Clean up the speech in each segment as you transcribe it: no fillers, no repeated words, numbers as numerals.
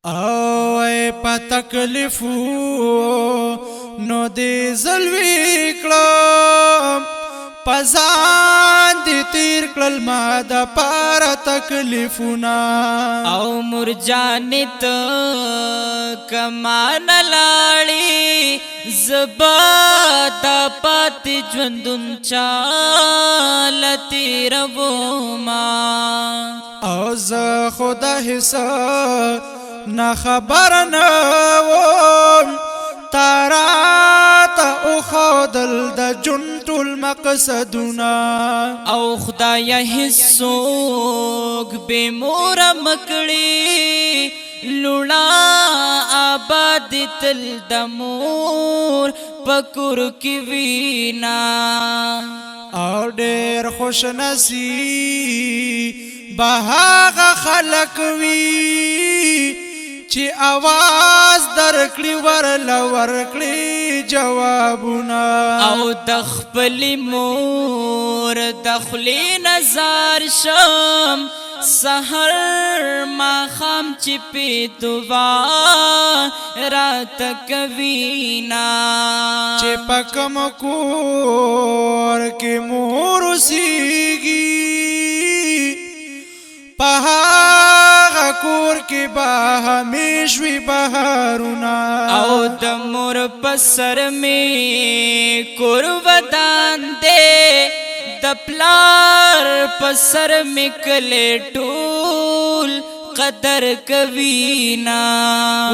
او په تکلیفو نو دې زلوي کړم پزان دې تیر کړل ما د پار تکلیفونه او مرجانت کمان لاړی زبا د پات ژوندون چالتی ربوما او زه خدا حصہ نا خبر نه وم تارات او خودل د جنت المقصدنا او خدای هیڅوک به مور مکړي لولا آباد تل د مور پکور کی وینا او ډېر خوش نصیب هغه خلق وی چې आवाज درکړي ورکړي جوابونه او د خپل مور دخلی نظر شم سحر ما خام چې په دعا رات کوینا چې پکم کور کې مور سیږي په هغه کور کې به همیش وي بهارونه او د مور په سر می کور ودان دې د پلار په سر می کله ټول قدر کوینا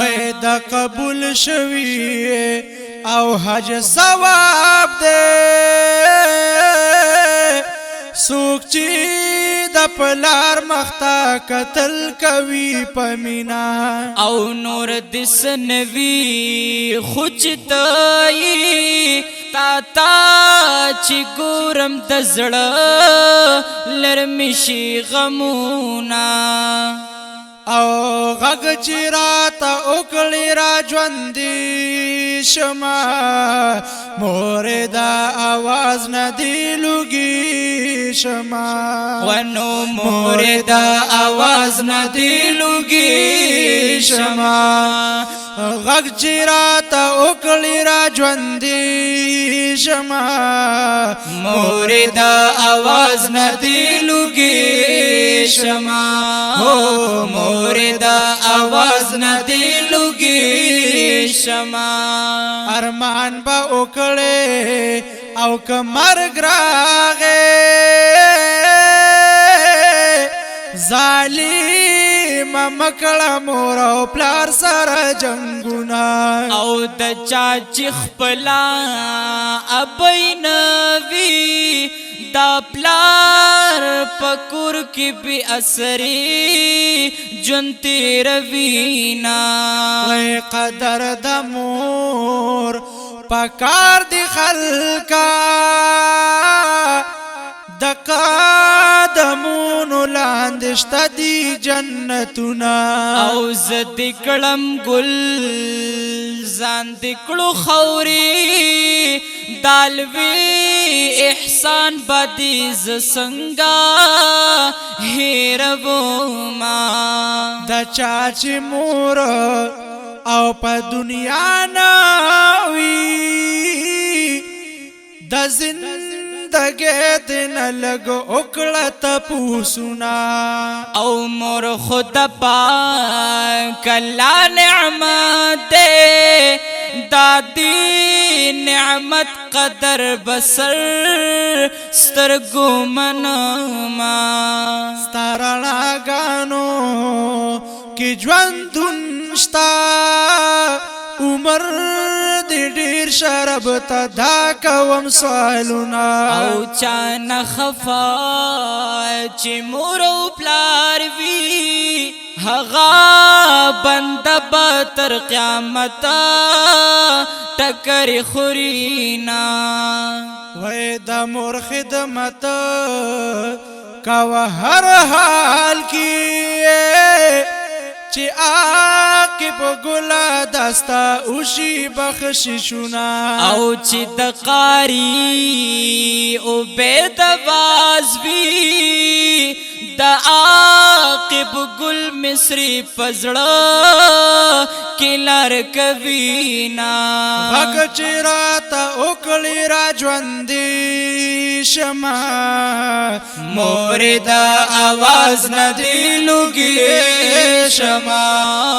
وې د قبول شوی او حج ثواب دې سوک چې د پلار مختا قتل کوي پمینا او نور دس نوی خوچتای تا چې ګورم د زړه لرمشي غمونا او غږ چې راته وکړې را ژوندي شمه مورې دا آواز نه دی لوګي شمه ونو مورې دا آواز نه دی لوګي شمه غږ چې راته وکړې را ژوندي شمه مورې دا آواز نه دی لوګي شمه هو مورې دا آواز نه دی لوګي شمه ارمان با وکړې او که مرګ راغې ظالم مکړه مور او پلار سره جنگونه او د چاچی خپلا ابینوی دا پلار پکور کی بی اثری جنتی روینا وی قدر د مور پکار دی خلکا د قدمونو لاندې شته دی جنتونه او زد کړم ګل ځان د کړو خوري دالوي احسان بدی ز څنګه هیربوما د چاچی مور او په دنیا نه وی د زندګۍ دن لګ وکړه تپوسونه او مور خود پاک الله نعمت دادی نعمت قدر بسر سترګو منما سترړاګانو کې ژوندون شتا عمر دې ډېر شرب ته دا کوم سوالونه او چا نه خفا چې مور او پلار وي هغه بنده به تر قیامت ټکر خورینا وې د مور خدمت کوه هر حال کې چې عاقب ګلا دستا اوشي بخششونه او چې د قاری او بيد وازوي د عاقب ګل مصری پزړه کلار کوینا غږ چې راته وکړې را ژوندی شمه مورې دا آواز نه دی لوګي شما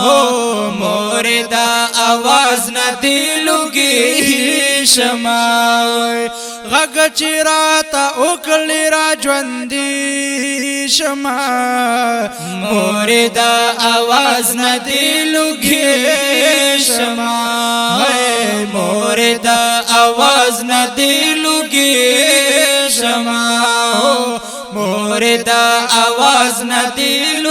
هو مورې دا آواز نه دی لوګي شما غږ چې راته وکړې را ژوندی شمه مورې دا آواز نه دی لوګي شما مورې دا آواز نه دی لوګي شما مورې دا آواز نه دی